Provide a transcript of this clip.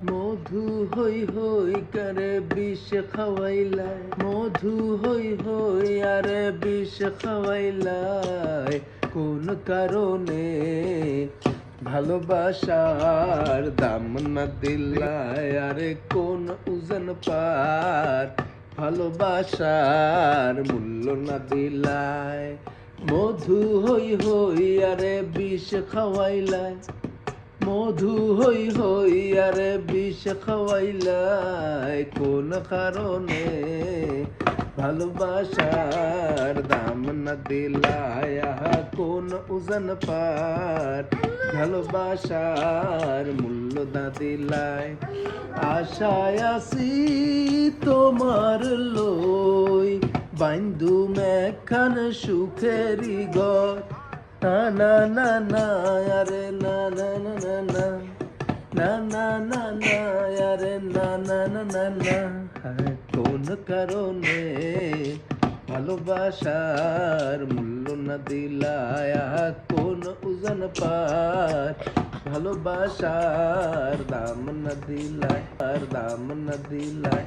মধু হই হই করে বিষ খাওয়াইলাই, মধু হই হই আরে বিষ খাওয়াইলাই। কোন কারণে ভালোবাসার দাম না দিলাই, আরে কোন উজান পার ভালোবাসার মূল্য না দিলাই। মধু হই হই আরে বিষ খাওয়াইলাই, মধু হই হই আরে বিষ খাওয়াইলাই। কোন কারণে ভালোবাসার দাম না দিলাই, আহা কোন উজান পার ভালোবাসার মূল্য না দিলাই। আশায় আসি তোমার লই, বাইন্দু মেখান সুখেরি ঘর। না না না না আরে না না না না না না না না না আরে না না না না না। কোন কারণে ভালোবাসার মূল্য না দিলাই, কোন উজান পার ভালোবাসার দাম না দিলাই, আর দাম না দিলাই।